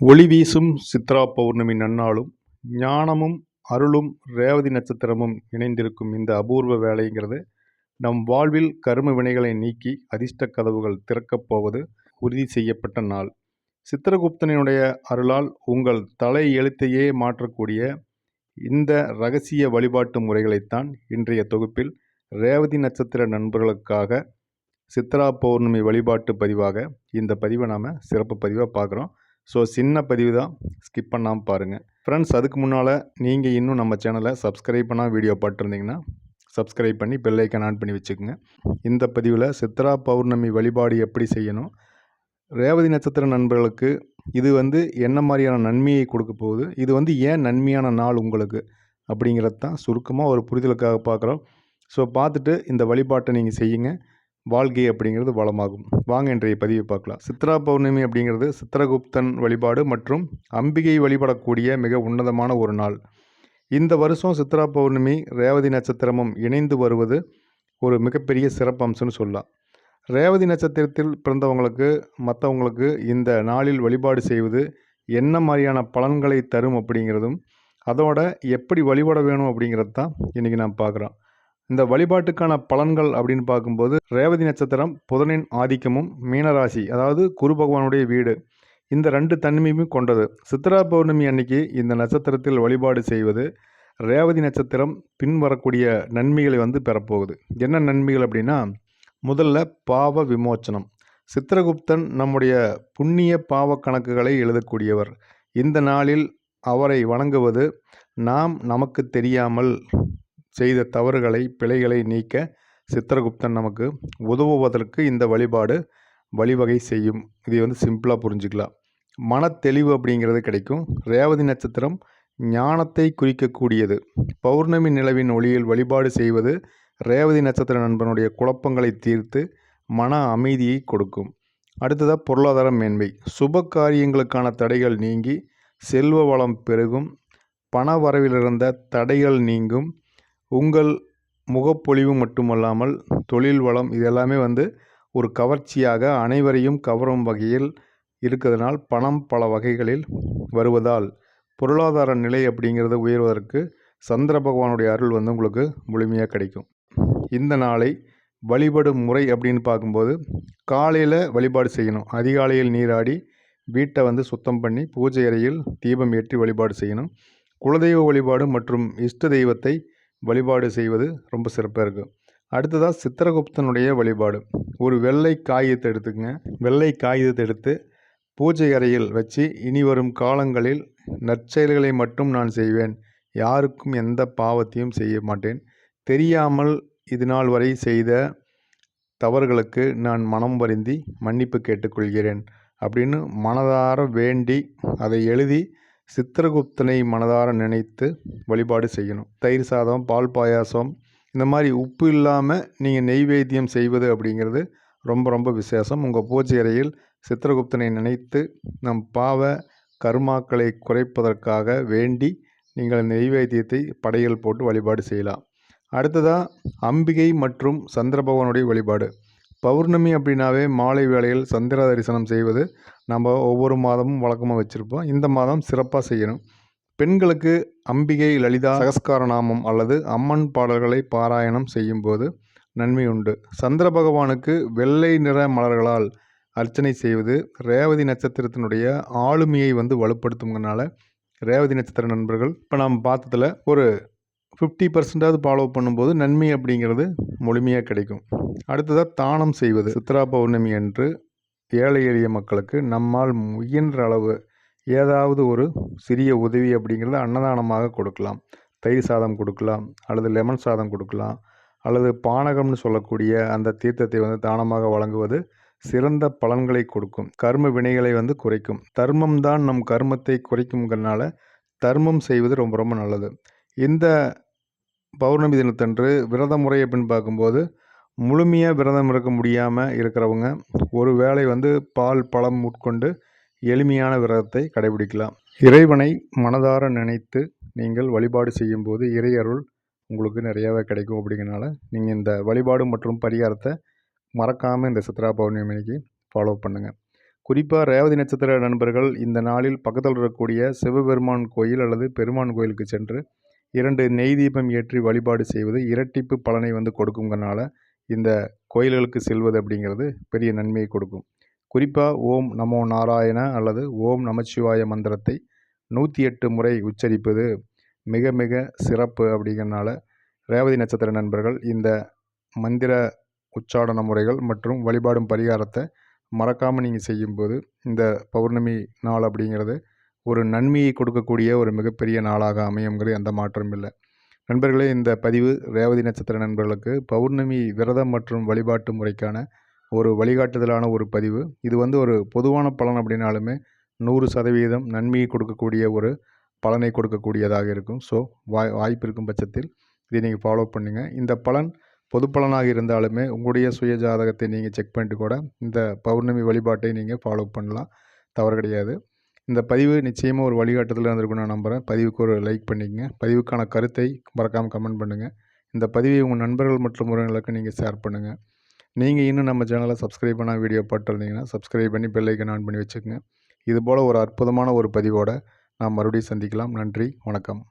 ஒளி வீசும் சித்ரா பௌர்ணமி நன்னாளும் ஞானமும் அருளும் ரேவதி நட்சத்திரமும் இணைந்திருக்கும் இந்த அபூர்வ வேலைங்கிறது நம் வாழ்வில் கரும வினைகளை நீக்கி அதிர்ஷ்ட கதவுகள் திறக்கப் போவது உறுதி செய்யப்பட்ட நாள். சித்திரகுப்தனுடைய அருளால் உங்கள் தலை எழுத்தையே மாற்றக்கூடிய இந்த ரகசிய வழிபாட்டு முறைகளைத்தான் இன்றைய தொகுப்பில் ரேவதி நட்சத்திர நண்பர்களுக்காக சித்ரா பௌர்ணமி வழிபாட்டு பதிவாக இந்த பதிவை நாம் சிறப்பு பதிவாக பார்க்குறோம். ஸோ சின்ன பதிவு தான், ஸ்கிப் பண்ணாமல் பாருங்கள் ஃப்ரெண்ட்ஸ். அதுக்கு முன்னால் நீங்கள் இன்னும் நம்ம சேனலை சப்ஸ்கிரைப் பண்ணால் வீடியோ பார்த்துருந்தீங்கன்னா சப்ஸ்கிரைப் பண்ணி பெல் ஐக்கான் ஆன் பண்ணி வச்சுக்கோங்க. இந்த பதிவில் சித்ரா பௌர்ணமி வழிபாடு எப்படி செய்யணும், ரேவதி நட்சத்திர நண்பர்களுக்கு இது என்ன மாதிரியான நன்மையை கொடுக்க போகுது, இது ஏன் நன்மையான நாள் உங்களுக்கு அப்படிங்கிறது தான் சுருக்கமாக ஒரு புரிதலுக்காக பார்க்குறோம். ஸோ பார்த்துட்டு இந்த வழிபாட்டை நீங்கள் செய்யுங்க, வாழ்க்கை அப்படிங்கிறது வளமாகும். வாங்க இன்றைய பதிவை பார்க்கலாம். சித்ரா பௌர்ணமி அப்படிங்கிறது சித்திரகுப்தன் வழிபாடு மற்றும் அம்பிகை வழிபடக்கூடிய மிக உன்னதமான ஒரு நாள். இந்த வருஷம் சித்ரா பௌர்ணமி ரேவதி நட்சத்திரமும் இணைந்து வருவது ஒரு மிகப்பெரிய சிறப்பம்சம்னு சொல்லலாம். ரேவதி நட்சத்திரத்தில் பிறந்தவங்களுக்கு மற்றவங்களுக்கு இந்த நாளில் வழிபாடு செய்வது என்ன மாதிரியான பலன்களை தரும் அப்படிங்கிறதும் அதோட எப்படி வழிபட வேணும் அப்படிங்கிறது தான் இன்றைக்கி நான் பார்க்குறோம். இந்த வழிபாட்டுக்கான பலன்கள் அப்படின்னு பார்க்கும்போது ரேவதி நட்சத்திரம் புதனின் ஆதிக்கமும் மீனராசி அதாவது குரு பகவானுடைய வீடு, இந்த ரெண்டு தன்மையுமே கொண்டது. சித்ரா பௌர்ணமி அன்னைக்கு இந்த நட்சத்திரத்தில் வழிபாடு செய்வது ரேவதி நட்சத்திரம் பின்வரக்கூடிய நன்மைகளை பெறப்போகுது. என்ன நன்மைகள் அப்படின்னா, முதல்ல பாவ விமோச்சனம். சித்திரகுப்தன் நம்முடைய புண்ணிய பாவ கணக்குகளை எழுதக்கூடியவர். இந்த நாளில் அவரை வணங்குவது நமக்கு தெரியாமல் செய்த தவறுகளை பிழைகளை நீக்க சித்திரகுப்தன் நமக்கு உதவுவதற்கு இந்த வழிபாடு வழிவகை செய்யும். இதை சிம்பிளாக புரிஞ்சுக்கலாம். மனத்தெளிவு அப்படிங்கிறது கிடைக்கும். ரேவதி நட்சத்திரம் ஞானத்தை குறிக்கக்கூடியது. பௌர்ணமி நிலவின் ஒளியில் வழிபாடு செய்வது ரேவதி நட்சத்திர நண்பனுடைய குழப்பங்களை தீர்த்து மன அமைதியை கொடுக்கும். அடுத்ததாக பொருளாதார மேன்மை. சுப காரியங்களுக்கான தடைகள் நீங்கி செல்வ வளம் பெருகும். பண வரவிலிருந்த தடைகள் நீங்கும். உங்கள் முகப்பொழிவு மட்டுமல்லாமல் தொழில் வளம் இதெல்லாமே ஒரு கவர்ச்சியாக அனைவரையும் கவரும் வகையில் இருக்கிறதுனால் பணம் பல வகைகளில் வருவதால் பொருளாதார நிலை அப்படிங்கிறது உயர்வதற்கு சந்திர பகவானுடைய அருள் உங்களுக்கு முழுமையாக கிடைக்கும். இந்த நாளை வழிபடும் முறை அப்படின்னு பார்க்கும்போது காலையில் வழிபாடு செய்யணும். அதிகாலையில் நீராடி வீட்டை சுத்தம் பண்ணி பூஜை அறையில் தீபம் ஏற்றி வழிபாடு செய்யணும். குலதெய்வ வழிபாடு மற்றும் இஷ்ட தெய்வத்தை வழிபாடு செய்வது ரொம்ப சிறப்பாக இருக்கும். அடுத்ததாக சித்திரகுப்தனுடைய வழிபாடு. ஒரு வெள்ளை காகிதத்தை எடுத்துக்கங்க. வெள்ளை காகிதத்தை எடுத்து பூஜை அறையில் வச்சு, இனி வரும் காலங்களில் நற்செயல்களை மட்டும் நான் செய்வேன், யாருக்கும் எந்த பாவத்தையும் செய்ய மாட்டேன், தெரியாமல் இது நாள் வரை செய்த தவறுகளுக்கு நான் மனம் வருந்தி மன்னிப்பு கேட்டுக்கொள்கிறேன் அப்படின்னு மனதார வேண்டி அதை எழுதி சித்திரகுப்தனை மனதார நினைத்து வழிபாடு செய்யணும். தயிர் சாதம், பால் பாயாசம், இந்த மாதிரி உப்பு இல்லாமல் நீங்கள் நெய்வேத்தியம் செய்வது அப்படிங்கிறது ரொம்ப ரொம்ப விசேஷம். உங்கள் பூஜை அறையில் சித்திரகுப்தனை நினைத்து நம் பாவ கர்மாக்களை குறைப்பதற்காக வேண்டி நீங்கள் நெய்வேத்தியத்தை படையல் போட்டு வழிபாடு செய்யலாம். அடுத்ததாக அம்பிகை மற்றும் சந்திர பகவானுடைய வழிபாடு. பௌர்ணமி அப்படின்னாவே மாலை வேளையில் சந்திர தரிசனம் செய்வது நம்ம ஒவ்வொரு மாதமும் வழக்கமாக வச்சுருப்போம். இந்த மாதம் சிறப்பாக செய்யணும். பெண்களுக்கு அம்பிகை லலிதா சகஸ்கார நாமம் அல்லது அம்மன் பாடல்களை பாராயணம் செய்யும்போது நன்மை உண்டு. சந்திர பகவானுக்கு வெள்ளை நிற மலர்களால் அர்ச்சனை செய்வது ரேவதி நட்சத்திரத்தினுடைய ஆளுமையை வலுப்படுத்துங்கனால ரேவதி நட்சத்திர நண்பர்கள் இப்போ நாம் பார்த்ததில் ஒரு 50% ஃபாலோ பண்ணும்போது நன்மை அப்படிங்கிறது முழுமையாக கிடைக்கும். அடுத்ததாக தானம் செய்வது. சித்ரா பௌர்ணமி அன்று ஏழை எளிய மக்களுக்கு நம்மால் முயன்ற அளவு ஏதாவது ஒரு சிறிய உதவி அப்படிங்கிறத அன்னதானமாக கொடுக்கலாம். தயிர் சாதம் கொடுக்கலாம், அல்லது லெமன் சாதம் கொடுக்கலாம், அல்லது பானகம்னு சொல்லக்கூடிய அந்த தீர்த்தத்தை தானமாக வழங்குவது சிறந்த பலன்களை கொடுக்கும். கர்ம வினைகளை குறைக்கும். தர்மம் தான் நம் கர்மத்தை குறைக்கும்ங்கிறனால தர்மம் செய்வது ரொம்ப ரொம்ப நல்லது. இந்த பௌர்ணமி தினத்தன்று விரத முறை அப்படின்னு பார்க்கும்போது முழுமையாக விரதம் இருக்க முடியாமல் இருக்கிறவங்க ஒரு வேளை பால் பழம் உட்கொண்டு எளிமையான விரதத்தை கடைபிடிக்கலாம். இறைவனை மனதார நினைத்து நீங்கள் வழிபாடு செய்யும்போது இறை அருள் உங்களுக்கு நிறையாவே கிடைக்கும். அப்படிங்கிறனால நீங்கள் இந்த வழிபாடு மற்றும் பரிகாரத்தை மறக்காமல் இந்த சித்ரா பௌர்ணமி அன்னைக்கு ஃபாலோ பண்ணுங்கள். குறிப்பாக ரேவதி நட்சத்திர நண்பர்கள் இந்த நாளில் பக்கத்தில் இருக்கக்கூடிய சிவபெருமான் கோயில் அல்லது பெருமான் கோயிலுக்கு சென்று 2 நெய் தீபம் ஏற்றி வழிபாடு செய்வது இரட்டிப்பு பலனை கொடுக்குங்கிறனால இந்த கோயில்களுக்கு செல்வது அப்படிங்கிறது பெரிய நன்மையை கொடுக்கும். குறிப்பாக ஓம் நமோ நாராயண அல்லது ஓம் நமச்சிவாய மந்திரத்தை 108 முறை உச்சரிப்பது மிக மிக சிறப்பு. அப்படிங்கிறனால ரேவதி நட்சத்திர நண்பர்கள் இந்த மந்திர உச்சாடன முறைகள் மற்றும் வழிபாடும் பரிகாரத்தை மறக்காமல் நீங்கள் செய்யும்போது இந்த பௌர்ணமி நாள் அப்படிங்கிறது ஒரு நன்மையை கொடுக்கக்கூடிய ஒரு மிகப்பெரிய நாளாக அமையுங்கிறது எந்த மாற்றமும் இல்லை. நண்பர்களே, இந்த பதிவு ரேவதி நட்சத்திர நண்பர்களுக்கு பௌர்ணமி விரதம் மற்றும் வழிபாட்டு முறைக்கான ஒரு வழிகாட்டுதலான ஒரு பதிவு. இது ஒரு பொதுவான பலன் அப்படின்னாலுமே 100% நன்மையை கொடுக்கக்கூடிய ஒரு பலனை கொடுக்கக்கூடியதாக இருக்கும். ஸோ வாய்ப்பு இருக்கும் பட்சத்தில் இதை நீங்கள் ஃபாலோ பண்ணுங்கள். இந்த பலன் பொது பலனாக இருந்தாலுமே உங்களுடைய சுய ஜாதகத்தை நீங்கள் செக் பண்ணிட்டு கூட இந்த பௌர்ணமி வழிபாட்டை நீங்கள் ஃபாலோ பண்ணலாம், தவறு கிடையாது. இந்த பதிவு நிச்சயமாக ஒரு வழிகாட்டுதலாக இருந்திருக்கும் நான் நம்புகிறேன். பதிவுக்கு ஒரு லைக் பண்ணிக்கங்க. பதிவுக்கான கருத்தை மறக்காமல் கமெண்ட் பண்ணுங்கள். இந்த பதிவை உங்கள் நண்பர்கள் மற்றும் உறவினர்களுக்கு நீங்கள் ஷேர் பண்ணுங்கள். நீங்கள் இன்னும் நம்ம சேனலை சப்ஸ்கிரைப் பண்ணால் வீடியோ பார்த்துருந்தீங்கன்னா சப்ஸ்கிரைப் பண்ணி பெல் ஐக்கன் ஆன் பண்ணி வச்சுக்கோங்க. இதுபோல் ஒரு அற்புதமான ஒரு பதிவோடு நாம் மறுபடியும் சந்திக்கலாம். நன்றி, வணக்கம்.